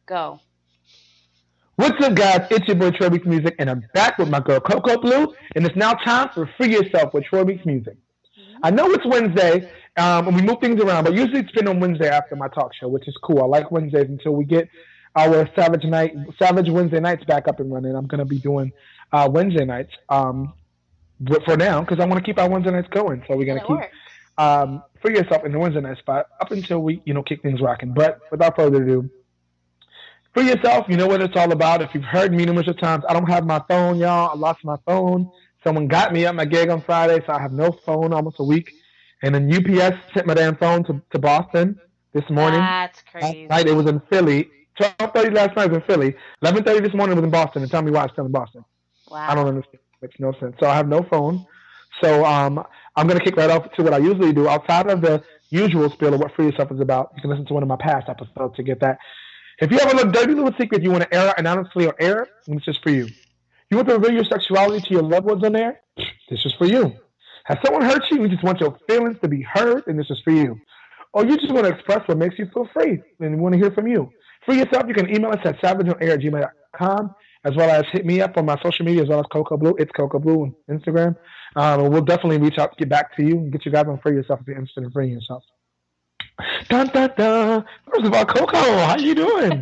Go. What's up, guys? It's your boy Troy Beats Music, and I'm back with my girl Coco Blue, and it's now time for Free Yourself with Troy Beats Music. I know it's Wednesday, and we move things around, but usually it's been on Wednesday after my talk show, which is cool. I like Wednesdays until we get our Savage Wednesday nights back up and running. I'm gonna be doing Wednesday nights but for now because I want to keep our Wednesday nights going. So we're And gonna it keep works. Free Yourself in the Wednesday night spot up until we kick things rocking. But without further ado. For yourself, you know what it's all about. If you've heard me numerous of times, I don't have my phone, y'all. I lost my phone. Someone got me at my gig on Friday, so I have no phone almost a week. And then UPS sent my damn phone to Boston this morning. That's Last night it was crazy. in Philly. 12:30 last night was in Philly. 11:30 this morning was in Boston. And tell me why it's still in Boston. I don't Wow. understand. It makes no sense. So I have no phone. So I'm gonna kick right off to what I usually do. Outside of the usual spiel of what Free Yourself is about, you can listen to one of my past episodes to get that. If you have a little dirty little secret you want to air anonymously on air, this is for you. You want to reveal your sexuality to your loved ones on air? This is for you. Has someone hurt you? You just want your feelings to be heard, and this is for you. Or you just want to express what makes you feel free, and we want to hear from you. For yourself, you can email us at savageonair@gmail.com, as well as hit me up on my social media, as well as Coco Blue. It's Coco Blue on Instagram. And we'll definitely reach out, get back to you, and get you guys on Free Yourself if you're interested in freeing yourself. Dun, dun, dun. First of all, Coco, how you doing?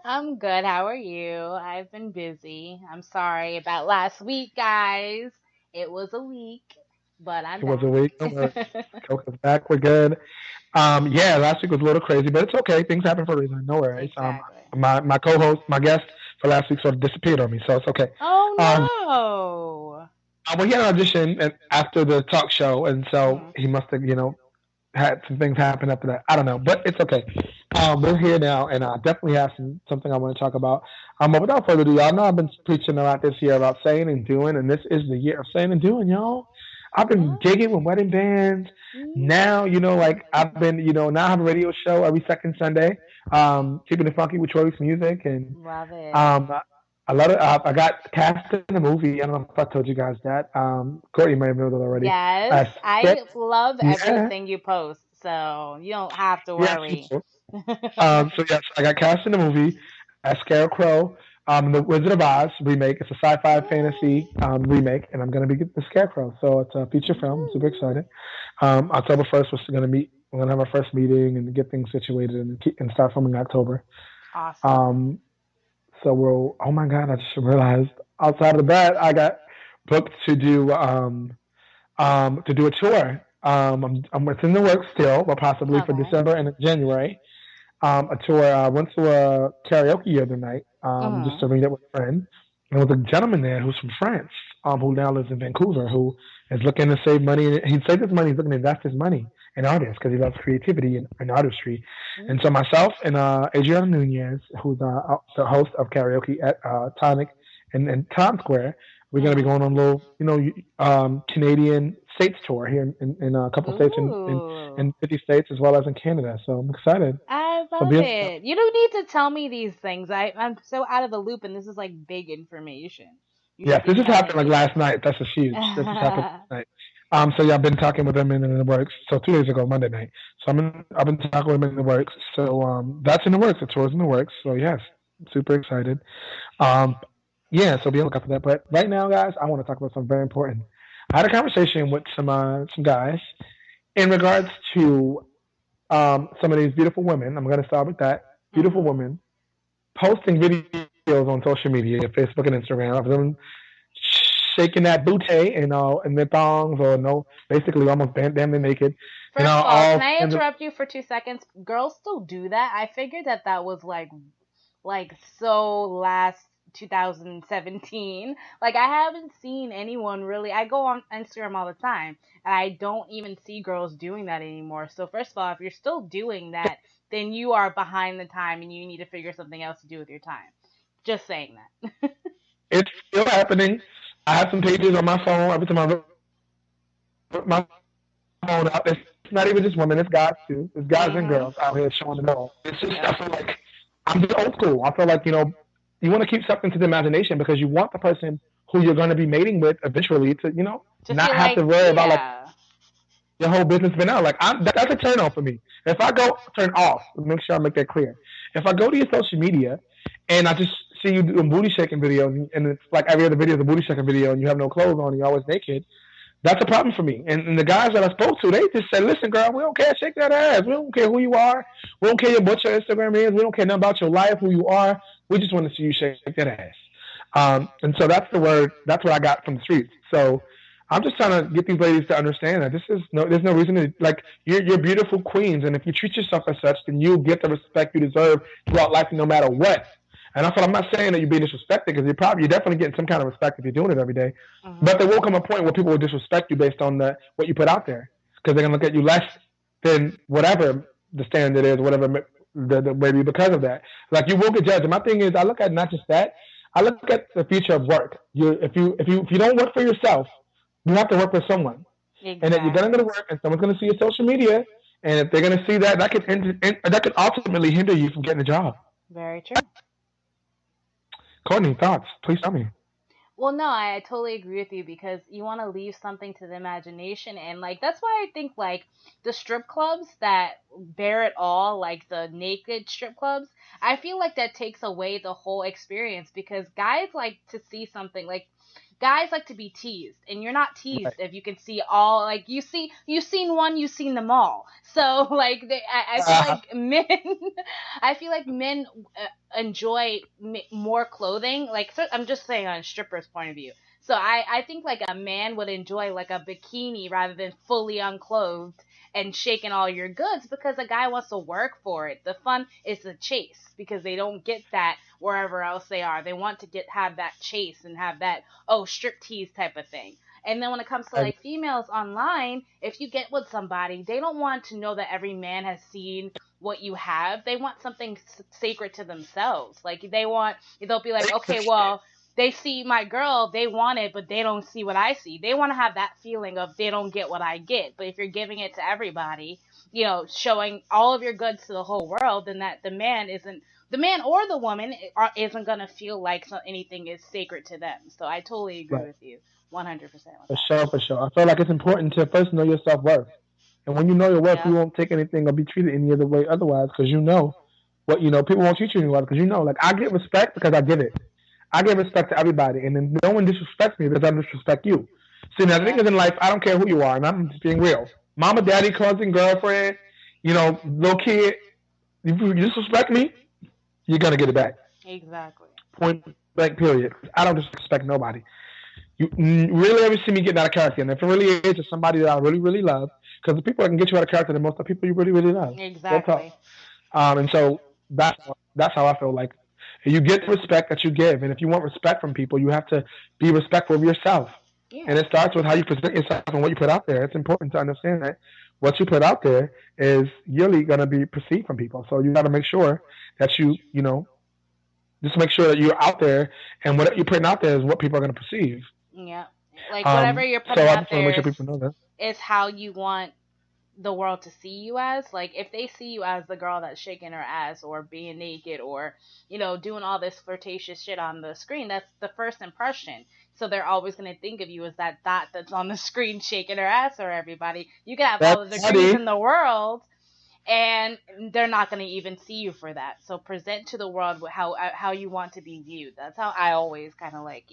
I'm good. How are you? I've been busy. I'm sorry about last week, guys. It was a week, but I'm It was a back. week. Don't worry. Coco's back. We're good. Yeah, last week was a little crazy, but it's okay. Things happen for a reason. No worries. Exactly. My co-host, my guest for last week sort of disappeared on me, so it's okay. Oh Um, no. well, he had an audition after the talk show, and so Mhm. he must have, had some things happen after that. I don't know, but it's okay. We're here now, and I definitely have something I want to talk about. But without further ado, y'all know I've been preaching a lot this year about saying and doing, and this is the year of saying and doing, y'all. I've been Oh. gigging with wedding bands. Now, like I've been, now I have a radio show every second Sunday, keeping it funky with Troy's music, and Love it. um, I love it. I got cast in a movie. I don't know if I told you guys that. Courtney may have known that already. Yes, Uh, I love yeah, everything you post, so you don't have to yeah. worry. So yes, I got cast in the movie as Scarecrow, the Wizard of Oz remake. It's a sci-fi fantasy remake, and I'm gonna be the Scarecrow. So it's a feature film. I'm super Ooh. excited. October 1st was gonna meet. We're gonna have our first meeting and get things situated and start filming in October. Awesome. Um, so we'll. Oh my God! I just realized. Outside of that, I got booked to do a tour. It's in the works still, but possibly for Okay. December and January. A tour. I went to a karaoke the other night, just Mhm. to meet up with a friend. And there was a gentleman there who's from France, who now lives in Vancouver, who is looking to save money. He saved his money. He's looking to invest his money in artists because he loves creativity and artistry. And so Ooh. myself and Adriana Nunez, who's the host of karaoke at Tonic in Times Square, we're going to be Mhm. going on a little, Canadian states tour here in a couple states Ooh. in 50 states as well as in Canada. So I'm excited. I So love be it. You don't need to tell me these things. I'm so out of the loop, and this is like big information. You Yes, should be this just happened telling like me. last night. This is huge. This just happened last night. So yeah, I've been talking with them in the works. So 2 days ago, Monday night. So I've been talking with them in the works. So that's in the works. The tour's in the works. So yes, super excited. Um, yeah, so be on the lookout for that. But right now, guys, I want to talk about something very important. I had a conversation with some guys in regards to some of these beautiful women. I'm going to start with that. Beautiful Mhm. women posting videos on social media, Facebook and Instagram of them shaking that booty and their thongs or no, basically almost damn near naked, First of all, can all I kinds of interrupt you for 2 seconds? Girls still do that. I figured that that was like so last 2017. Like I haven't seen anyone really. I go on Instagram all the time, and I don't even see girls doing that anymore. So first of all, if you're still doing that, then you are behind the time, and you need to figure something else to do with your time. Just saying that. it's still happening. I have some pages on my phone. Every time I rip my phone out, it's not even just women. It's guys too. It's guys and Mhm. girls out here showing it all. It's just I Yep. feel like I'm just old school. I feel like you want to keep something to the imagination because you want the person who you're going to be mating with eventually to To not feel have to like, worry about like yeah. your whole business been out. Like that's a turn off for me. If I go turn off, make sure I make that clear. If I go to your social media and I just see you doing booty shaking videos and it's like every other video is a booty shaking video and you have no clothes on and you're always naked, that's a problem for me. And the guys that I spoke to, they just said, "Listen, girl, we don't care. Shake that ass. We don't care who you are. We don't care what your Instagram is. We don't care nothing about your life, who you are. We just want to see you shake that ass." And so that's the word. That's what I got from the streets. So I'm just trying to get these ladies to understand that there's no reason to like you're beautiful queens, and if you treat yourself as such, then you'll get the respect you deserve throughout life, no matter what. And that's what I'm not saying that you're being disrespected because you're definitely getting some kind of respect if you're doing it every day. But there will come a point where people will disrespect you based on what you put out there because they're gonna look at you less than whatever the standard is, whatever the maybe because of that. Like you will get judged. And my thing is, I look at not just that. I look at the future of work. If you don't work for yourself, you have to work for someone. Exactly. And that you're gonna go to work, and someone's gonna see your social media, and if they're gonna see that, that could ultimately hinder you from getting a job. Very true. Courtney, thoughts? Please tell me. Well, no, I totally agree with you because you want to leave something to the imagination, and like that's why I think like the strip clubs that bear it all, like the naked strip clubs, I feel like that takes away the whole experience because guys like to see something like guys like to be teased and you're not teased Right. if you can see all like you've seen one, you've seen them all. So like I feel like men I feel like men enjoy more clothing, like so I'm just saying on a stripper's point of view. So I think like a man would enjoy like a bikini rather than fully unclothed and shaking all your goods because a guy wants to work for it. The fun is the chase because they don't get that wherever else they are. They want to have that chase and have that strip tease type of thing. And then when it comes to And like females online, if you get with somebody, they don't want to know that every man has seen what you have. They want something sacred to themselves. Like they'll be like, okay, well, they see my girl, they want it, but they don't see what I see. They want to have that feeling of they don't get what I get. But if you're giving it to everybody, showing all of your goods to the whole world, then that the man or the woman isn't gonna feel like anything is sacred to them. So I totally agree right, with you, 100% with for that. sure, for sure. I feel like it's important to first know your self worth, and when you know your worth, you Yep. won't take anything or be treated any other way otherwise because you know what people won't treat you any other because you know. Like I get respect because I give it. I give respect to everybody, and then no one disrespects me because I disrespect you. See, now the thing Yep. is in life, I don't care who you are, and I'm just being real. Mama, daddy, cousin, girlfriend, little kid, if you disrespect me, you're gonna get it back. Exactly. Point blank. Period. I don't disrespect nobody. You really ever see me getting out of character, and if it really is to somebody that I really, really love, because the people that can get you out of character, the most of the people you really, really love. Real talk. Exactly. And so that's how I feel like you get the respect that you give, and if you want respect from people, you have to be respectful of yourself. Yeah. And it starts with how you present yourself and what you put out there. It's important to understand that what you put out there is really going to be perceived from people. So you got to make sure that just make sure that you're out there, and what you're putting out there is what people are going to perceive. Yeah. Like whatever you're So putting I out just want to make there sure people know that. is how you want the world to see you as. Like if they see you as the girl that's shaking her ass or being naked or doing all this flirtatious shit on the screen, that's the first impression. So they're always going to think of you as that dot that's on the screen shaking her ass for everybody. You can have all the That's degrees funny. in the world and they're not going to even see you for that. So present to the world how you want to be viewed. That's how I always kind of like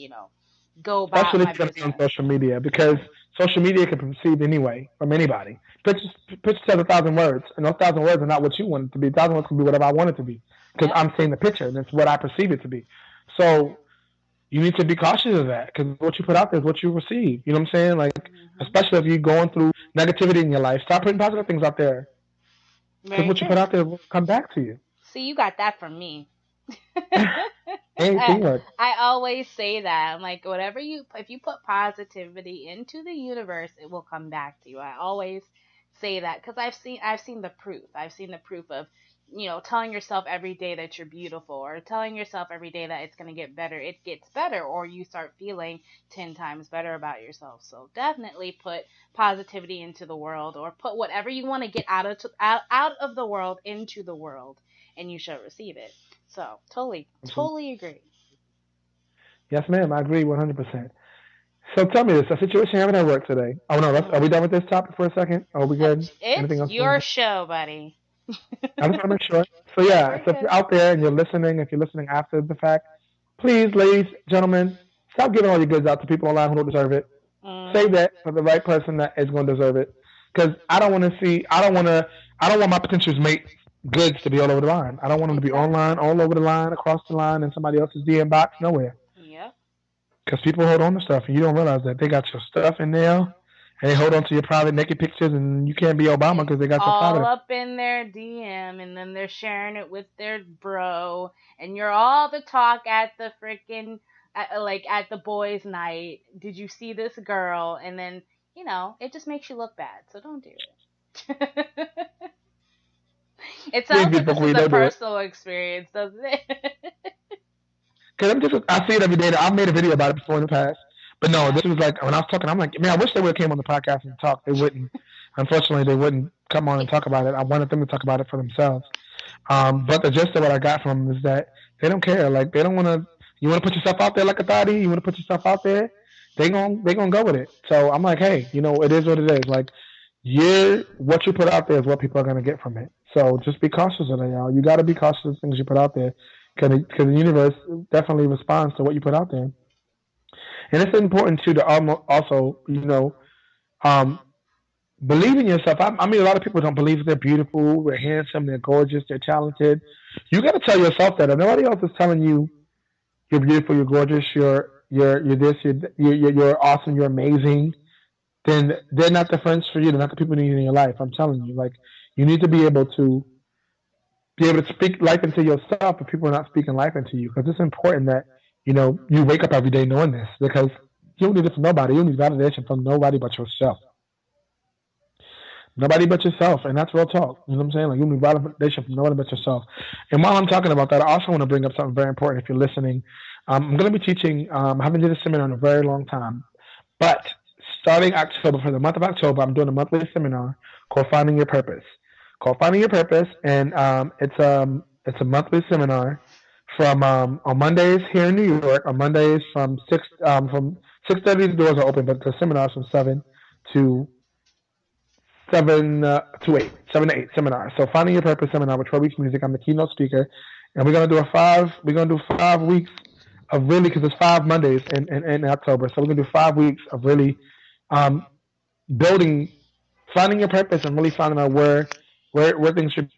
go about Especially my if you're on business. social media, because social media can be perceived anyway from anybody. Pictures tell 1,000 words, and those 1,000 words are not what you want it to be. 1,000 words can be whatever I want it to be, because Yep. I'm seeing the picture, and it's what I perceive it to be. So you need to be cautious of that, because what you put out there is what you receive. You know what I'm saying? Like, Hmm. especially if you're going through negativity in your life, stop putting positive things out there, because Very what you put true. out there will come back to you. See, you got that from me. Ain't I, teamwork. I always say that. I'm like, if you put positivity into the universe, it will come back to you. I always say that because I've seen the proof. I've seen the proof of, telling yourself every day that you're beautiful or telling yourself every day that it's going to get better. It gets better or you start feeling 10 times better about yourself. So definitely put positivity into the world or put whatever you want to get out of the world into the world and you shall receive it. So totally, Absolutely. totally agree. Yes, ma'am. I agree 100%. So tell me this: a situation happened at work today. Oh no, are we done with this topic for a second? Are we good? It's Anything else? your show, buddy. I just want to make sure. So yeah, We're so if you're good. out there and you're listening, if you're listening after the fact, please, ladies, gentlemen, stop giving all your goods out to people online who don't deserve it. Save Mm. that for the right person that is going to deserve it. Because I don't want to see. I don't want my potential mate goods to be all over the line. I don't want them to be online, Exactly. all over the line, across the line, in somebody else's DM box, nowhere. Yep. Because people hold on to stuff, and you don't realize that they got your stuff in there, and they hold on to your private naked pictures, and you can't be Obama It's because they got your all private. up in their DM, and then they're sharing it with their bro, and you're all the talk at the freaking like at the boys' night. Did you see this girl? And then it just makes you look bad. So don't do it. It Please sounds be like this before is you a don't do it. personal experience, doesn't it? Cause I see it every day. I've made a video about it before in the past. But no, Yeah. this was like, when I was talking, I'm like, man, I wish they would have came on the podcast and talked. They wouldn't. Unfortunately, they wouldn't come on and talk about it. I wanted them to talk about it for themselves. But the gist of what I got from them is that they don't care. Like, they don't want to, you want to put yourself out there like a thotty? You want to put yourself out there? They gonna go with it. So I'm like, hey, it is what it is. Like, what you put out there is what people are gonna get from it. So just be cautious of it, y'all. You got to be cautious of things you put out there, because the universe definitely responds to what you put out there. And it's important too to also, um, believe in yourself. I mean, a lot of people don't believe they're beautiful, they're handsome, they're gorgeous, they're talented. You got to tell yourself that. If nobody else is telling you you're beautiful, you're gorgeous, you're this, you're awesome, you're amazing, then they're not the friends for you. They're not the people you need in your life. I'm telling you, like, you need to be able to speak life into yourself if people are not speaking life into you. Because it's important that you wake up every day knowing this, because you don't need it from nobody. You don't need validation from nobody but yourself. Nobody but yourself, and that's real talk. You know what I'm saying? Like, you need validation from nobody but yourself. And while I'm talking about that, I also want to bring up something very important. If you're listening, I'm going to be teaching. I haven't did a seminar in a very long time, but starting October, for the month of October, I'm doing a monthly seminar called Finding Your Purpose. And it's a monthly seminar from on Mondays here in New York. On Mondays from 6:30 the doors are open, but the seminars from to 7 to 8 seminar. So Finding Your Purpose seminar with Troy Music. I'm the keynote speaker, and we're gonna do 5 weeks of really, because it's 5 Mondays in October. So we're gonna do 5 weeks of really um, building, finding your purpose, and really finding out where things should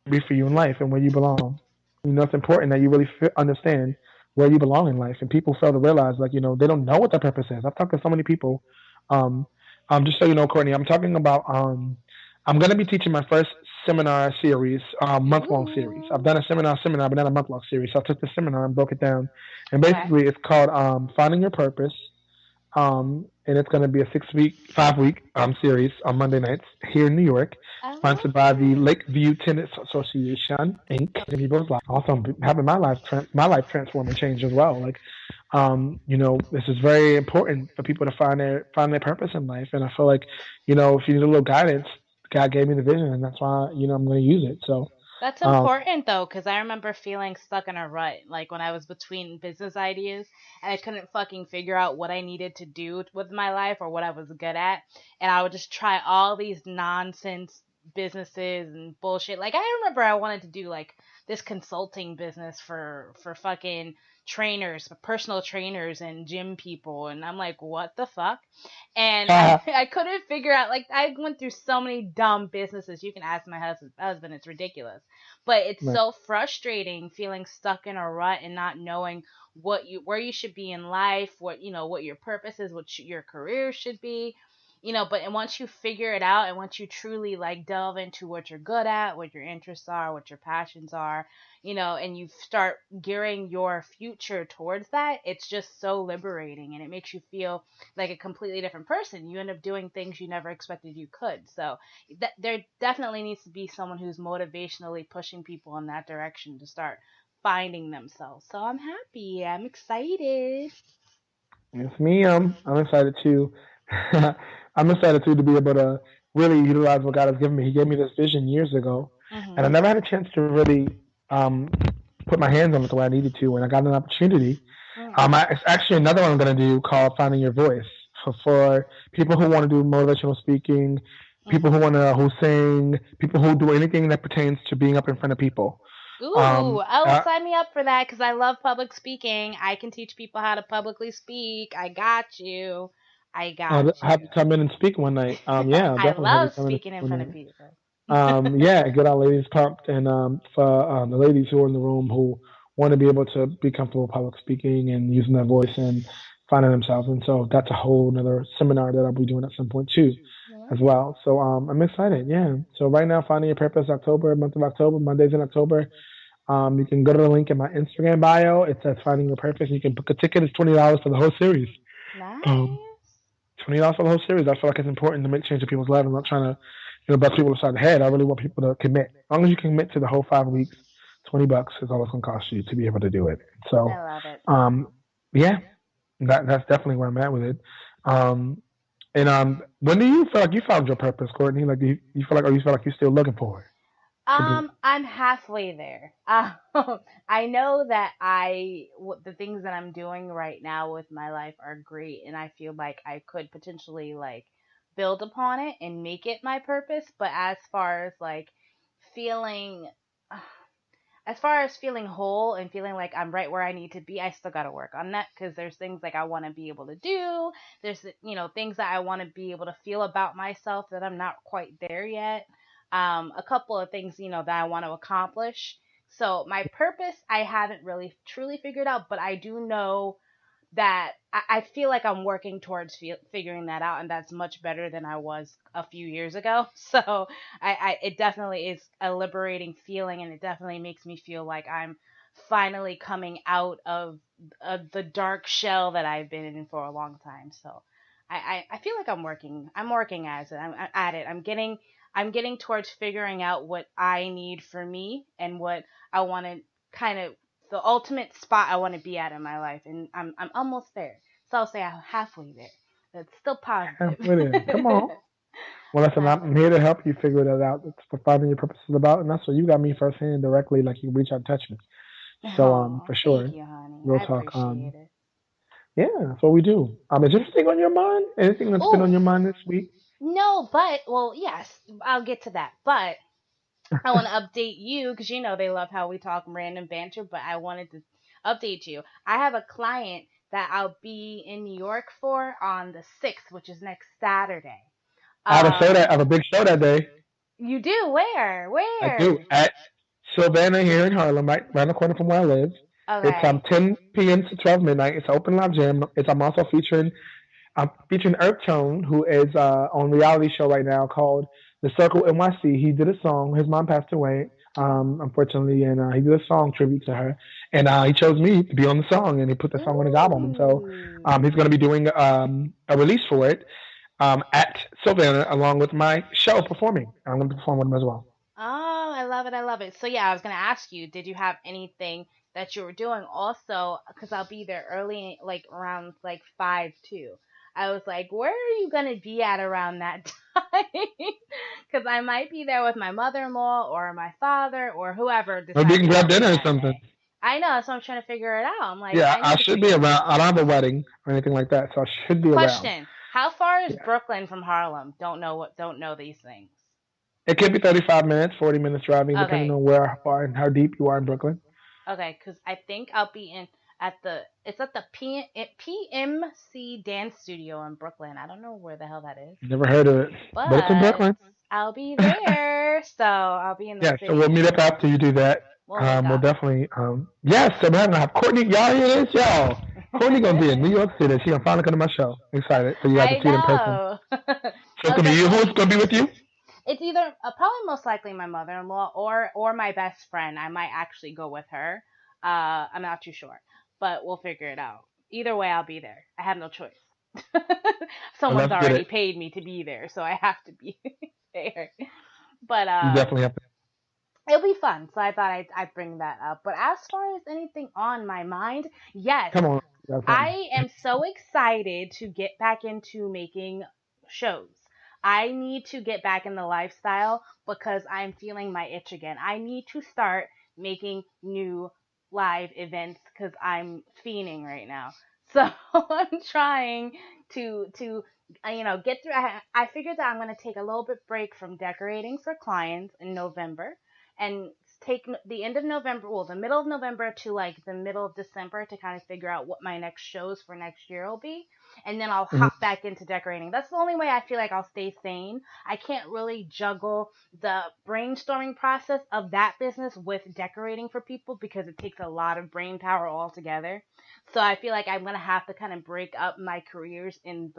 be for you in life and where you belong. It's important that you really understand where you belong in life. And people fail to realize, like, they don't know what their purpose is. I've talked to so many people. Um, just so you know, Courtney, I'm talking about. I'm going to be teaching my first seminar series, month-long series. I've done a seminar, but not a month-long series. So I took the seminar and broke it down, and basically it's called Finding Your Purpose. And it's going to be a 5-week series on Monday nights here in New York, sponsored by the Lakeview Tennis Association, Inc. Also, I'm having my life transform and change as well. Like, this is very important for people to find their purpose in life. And I feel like, if you need a little guidance, God gave me the vision, and that's why, I'm going to use it. So. That's important though, because I remember feeling stuck in a rut, like when I was between business ideas and I couldn't fucking figure out what I needed to do with my life or what I was good at. And I would just try all these nonsense businesses and bullshit. Like, I remember I wanted to do like this consulting business for fucking trainers, personal trainers and gym people, and I'm like, what the fuck? And I couldn't figure out, like, I went through so many dumb businesses. You can ask my husband, it's ridiculous. But it's so frustrating feeling stuck in a rut and not knowing where you should be in life, what your purpose is, what your career should be. But once you figure it out, and once you truly like delve into what you're good at, what your interests are, what your passions are, and you start gearing your future towards that, it's just so liberating, and it makes you feel like a completely different person. You end up doing things you never expected you could. So there definitely needs to be someone who's motivationally pushing people in that direction to start finding themselves. So I'm happy. I'm excited. It's me. I'm excited too. I'm excited too to be able to really utilize what God has given me. He gave me this vision years ago, and I never had a chance to really put my hands on it the way I needed to. And I got an opportunity Mm. It's actually another one I'm going to do called Finding Your Voice for people who want to do motivational speaking, people who Mhm. want to who sing, people who do anything that pertains to being up in front of people. Ooh, Um, oh, uh, sign me up for that because I love public speaking. I can teach people how to publicly speak. I got you. I got I'll have you you. come in and speak one night. Yeah, I'll I definitely have you love come in and speaking speak in one front of night. people. Yeah, get our ladies pumped, and for the ladies who are in the room who want to be able to be comfortable public speaking and using their voice and finding themselves. And so that's a whole another seminar that I'll be doing at some point too, as Yeah. well. So I'm excited. Yeah. So right now, Finding Your Purpose, October, month of October, Mondays in October. You can go to the link in my Instagram bio. It says Finding Your Purpose. You can book a ticket. It's $20 for the whole series. Um, Nice. $20 for the whole series. I feel like it's important to make change in people's lives. I'm not trying to, bust people upside the head. I really want people to commit. As long as you can commit to the whole 5 weeks, $20 is all it's gonna cost you to be able to do it. I So, love it. um, yeah, that's definitely where I'm at with it. Um, and when do you feel like you found your purpose, Courtney? Like, do you feel like, or you feel like you're still looking for it? Complete. I'm halfway there. I know that the things that I'm doing right now with my life are great, and I feel like I could potentially like build upon it and make it my purpose. But feeling, as far as feeling whole and feeling like I'm right where I need to be, I still got to work on that because there's things like I want to be able to do. There's, things that I want to be able to feel about myself that I'm not quite there yet. A couple of things, that I want to accomplish. So my purpose, I haven't really truly figured out, but I do know that I feel like I'm working towards figuring that out, and that's much better than I was a few years ago. So it definitely is a liberating feeling, and it definitely makes me feel like I'm finally coming out of the dark shell that I've been in for a long time. So I feel like I'm working as it. I'm at it. I'm getting towards figuring out what I need for me and what I want to kind of the ultimate spot I want to be at in my life, and I'm almost there. So I'll say I'm halfway there. That's still positive. Halfway there. Come on. Well, Still listen, I'm here to help you figure that out. That's what Finding Your Purpose is about, and that's what you got me firsthand directly. Like you reach out and touch me. So Oh, for sure, thank you, honey. real I talk. appreciate it. Yeah, that's what we do. Is there anything on your mind? Anything that's been on Oh your mind this week? no, but well, yes, I'll get to that. But I want to update you because they love how we talk random banter. But I wanted to update you. I have a client that I'll be in New York for on the 6th, which is next Saturday. I have a show that I Um, have a big show that day. you do? Where? I do Where? at Savannah here in Harlem, right around the corner from where I live. It's Okay. 10 p.m. to 12 midnight. It's an open live jam. I'm also featuring Earth Tone, who is on a reality show right now called The Circle NYC. He did a song. His mom passed away, Oh. unfortunately, and he did a song tribute to her. And he chose me to be on the song, and he put the song on his album. And so he's Ooh. going to be doing a release for it at Savannah along with my show performing. I'm going to perform with him as well. Oh, I love it. I love it. So yeah, I was gonna ask you, did you have anything that you were doing also? Because I'll be there early, like around like 5 too. I was like, where are you gonna be at around that time? Because I might be there with my mother-in-law or my father or whoever Maybe we decides can to grab come in dinner or that something. day. I know, so I'm trying to figure it out. I'm like, Yeah, I I need to should be figure. around. I don't have a wedding or anything like that, so I should be around. Question: how far is Yeah. Brooklyn from Harlem? Don't know these things. It could be 35 minutes, 40 minutes driving, depending Okay, on where how far and how deep you are in Brooklyn. okay, because I think I'll be it's at the PMC Dance Studio in Brooklyn. I don't know where the hell that is, Never heard of it, but it's in but Brooklyn. I'll be there. So I'll be in the Yeah, so we'll city. meet up after you do that. We'll link We'll up. definitely. Yes, so we're gonna have Courtney. Y'all hear this, y'all? Courtney gonna be in New York City. She gonna finally come to my show. Excited for you guys to I see it in person. know. So it's I'll gonna be you. Who's definitely. gonna be with you? It's either probably most likely my mother-in-law or my best friend. I might actually go with her. I'm not too sure, but we'll figure it out. Either way, I'll be there. I have no choice. Well, Someone's let's get already it. paid me to be there, so I have to be there. But You definitely have to. it'll be fun. So I thought I'd bring that up. But as far as anything on my mind, yes, Come on, you got something. I am so excited to get back into making shows. I need to get back in the lifestyle because I'm feeling my itch again. I need to start making new live events because I'm fiending right now. So I'm trying to get through. I figured that I'm gonna take a little bit break from decorating for clients in November, and take the end of November, well, the middle of November to like the middle of December to kind of figure out what my next shows for next year will be, and then I'll Mhm. hop back into decorating. That's the only way I feel like I'll stay sane. I can't really juggle the brainstorming process of that business with decorating for people because it takes a lot of brain power altogether. So I feel like I'm gonna have to kind of break up my careers in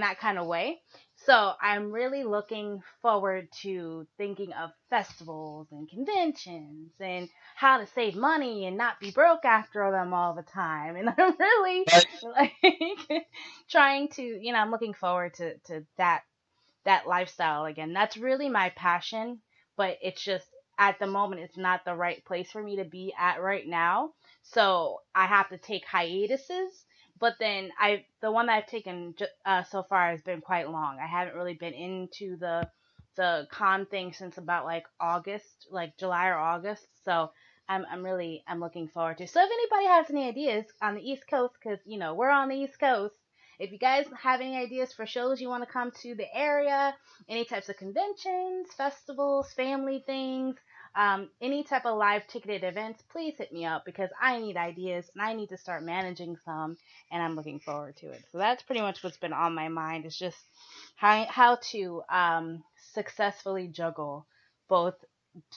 that kind of way. So I'm really looking forward to thinking of festivals and conventions and how to save money and not be broke after them all the time. And I'm really Right. like trying to, I'm looking forward to that lifestyle again. That's really my passion, but it's just at the moment it's not the right place for me to be at right now. So I have to take hiatuses. But then the one that I've taken so far has been quite long. I haven't really been into the con thing since about like August, like July or August. So I'm looking forward to. So if anybody has any ideas on the East Coast, because we're on the East Coast, if you guys have any ideas for shows you want to come to the area, any types of conventions, festivals, family things, any type of live ticketed events, please hit me up because I need ideas and I need to start managing some, and I'm looking forward to it. So that's pretty much what's been on my mind. It's just how to successfully juggle both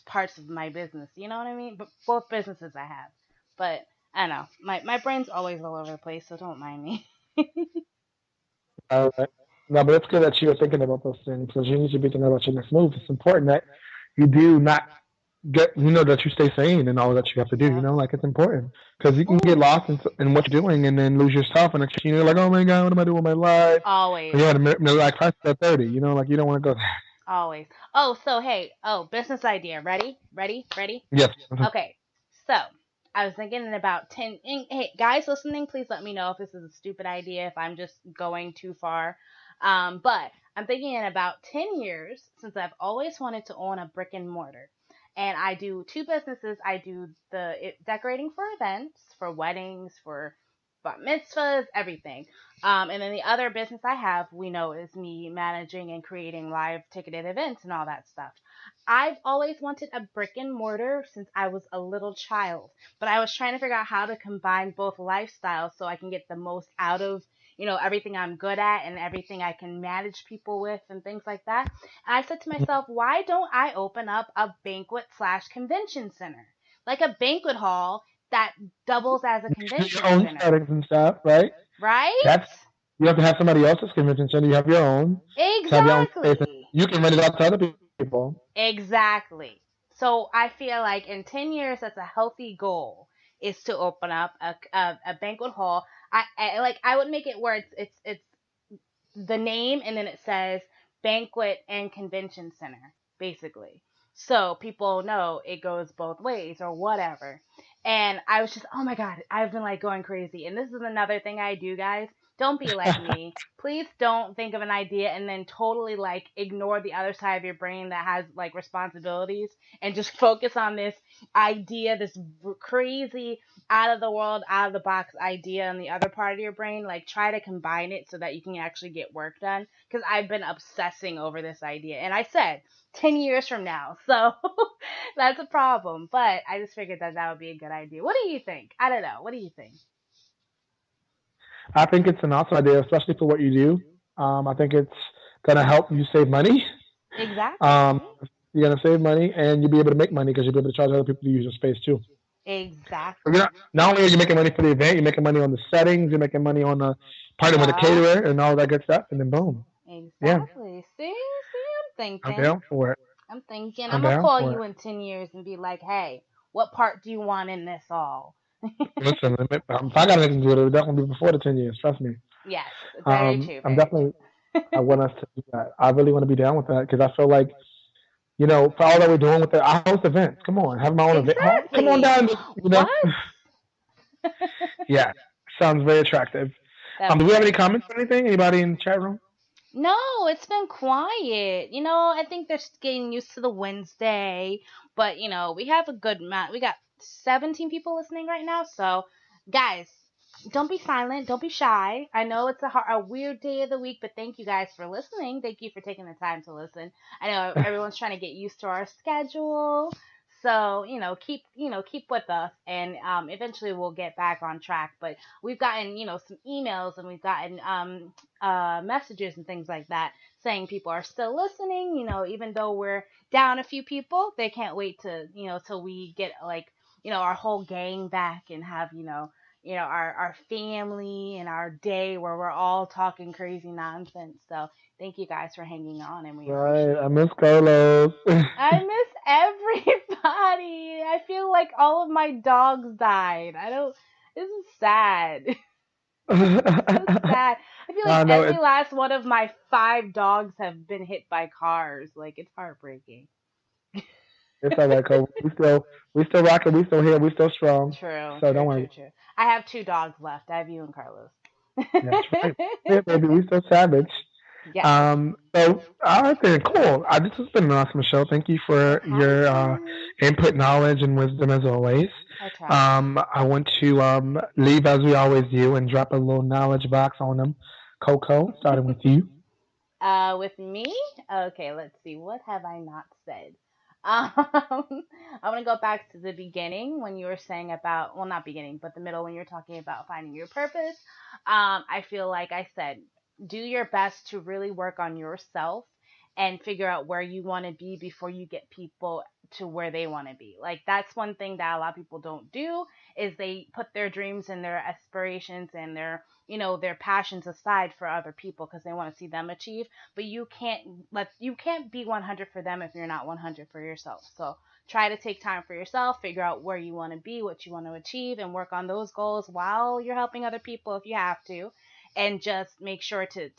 parts of my business. You know what I mean? But both businesses I have. But I don't know. My brain's always all over the place, so don't mind me. All right. No, but it's good that you're thinking about those things because you need to be thinking about your next move. It's important that you do not that you stay sane and all that you have to do. Yeah. Like it's important because you can get Ooh. lost in what you're doing and then lose yourself. And next thing you're like, oh my God, what am I doing with my life? And Always. you're in a middle like crisis at 30. Like you don't want to go there. Always. Oh, so hey, business idea. Ready? Ready? Ready? Yes. Mhm. Okay. So, I was thinking in about 10. Hey, guys listening, please let me know if this is a stupid idea, if I'm just going too far. But I'm thinking in about 10 years, since I've always wanted to own a brick and mortar. And I do two businesses. I do decorating for events, for weddings, for bat mitzvahs, everything. And then the other business I have, we know, is me managing and creating live ticketed events and all that stuff. I've always wanted a brick and mortar since I was a little child, but I was trying to figure out how to combine both lifestyles so I can get the most out of, everything I'm good at and everything I can manage people with and things like that. And I said to myself, why don't I open up a banquet slash convention center? Like a banquet hall that doubles as a You do your convention own center, settings and stuff, right? right? That's you have to have somebody else's convention center. You have your own. To have your own space. And Exactly. you can rent it out to other people. Exactly. So I feel like in 10 years, that's a healthy goal is to open up a banquet hall. I would make it where it's the name and then it says banquet and convention center, basically. So people know it goes both ways or whatever. And I was just, oh my God, I've been like going crazy. And this is another thing I do, guys. Don't be like me. Please don't think of an idea and then totally like ignore the other side of your brain that has like responsibilities and just focus on this idea, this crazy out of the world, out of the box idea in the other part of your brain. Like try to combine it so that you can actually get work done. Because I've been obsessing over this idea. And I said 10 years from now. So that's a problem. But I just figured that would be a good idea. What do you think? I don't know. What do you think? I think it's an awesome idea, especially for what you do. I think it's gonna help you save money. Um, Exactly. you're gonna save money, and you'll be able to make money because you'll be able to charge other people to use your space too. So Exactly. not only are you making money for the event, you're making money on the settings, you're making money on the party with the Yeah. caterer and all that good stuff, and then boom, yeah, Exactly. See, I'm I'm thinking. down for it. I'm thinking. I'm I'm gonna down call for you it. in 10 years and be like, hey, what part do you want in this all? Listen, if I gotta make it good, it'll definitely be before the 10 years. Trust me. Yes, very true, I'm very definitely. true. I want us to do that. I really want to be down with that because I feel like for all that we're doing with I host events. Come on, have my own event. Come on Exactly. down, What? yeah, sounds very attractive. That'd Do be we have any great. comments or anything? Anybody in the chat room? No, it's been quiet. I think they're just getting used to the Wednesday, but we have a good amount. We got 17 people listening right now. So, guys, don't be silent. Don't be shy. I know it's a weird day of the week, but thank you guys for listening. Thank you for taking the time to listen. I know everyone's trying to get used to our schedule. So, keep with us, and eventually we'll get back on track. But we've gotten, some emails, and we've gotten messages and things like that saying people are still listening, even though we're down a few people. They can't wait to, till we get like, our whole gang back and have, our family and our day where we're all talking crazy nonsense. So thank you guys for hanging on, and we Right. appreciate I it. miss Carlos. I miss everybody. I feel like all of my dogs died. I don't. This is sad. So sad. I feel like I know every it's last one of my 5 dogs have been hit by cars. Like, it's heartbreaking. all right, Cole. We still rocking. We still here. We still strong. True, So don't true, worry. true, true. I have 2 dogs left. I have you and Carlos. That's right. Yeah, baby. We still savage. Yes. So all right then, cool. This has been an awesome show. Thank you It for has your been. input, knowledge, and wisdom as always. I try. I want to leave as we always do and drop a little knowledge box on them. Coco, starting with you. With me? Okay, let's see. What have I not said? I want to go back to the beginning when you were saying about, well, not beginning, but the middle when you were talking about finding your purpose. I feel like I said, do your best to really work on yourself and figure out where you want to be before you get people to where they want to be. Like, that's one thing that a lot of people don't do is they put their dreams and their aspirations and their passions aside for other people because they want to see them achieve, but you can't be 100 for them if you're not 100 for yourself. So try to take time for yourself, figure out where you want to be, what you want to achieve, and work on those goals while you're helping other people if you have to, and just make sure to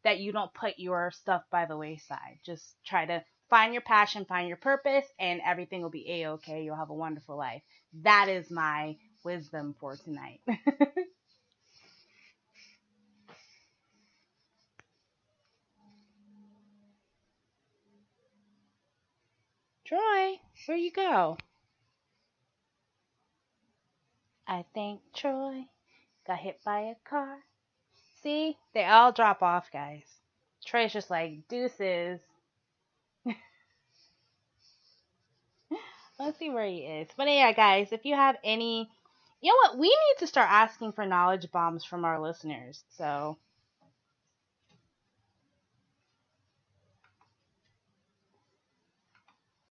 that you don't put your stuff by the wayside. Just try to find your passion, find your purpose, and everything will be a-okay. You'll have a wonderful life. That is my wisdom for tonight. Troy, where you go? I think Troy got hit by a car. See, they all drop off, guys. Troy's just like, deuces. Let's see where he is. But yeah, guys, if you have any, you know what? We need to start asking for knowledge bombs from our listeners. So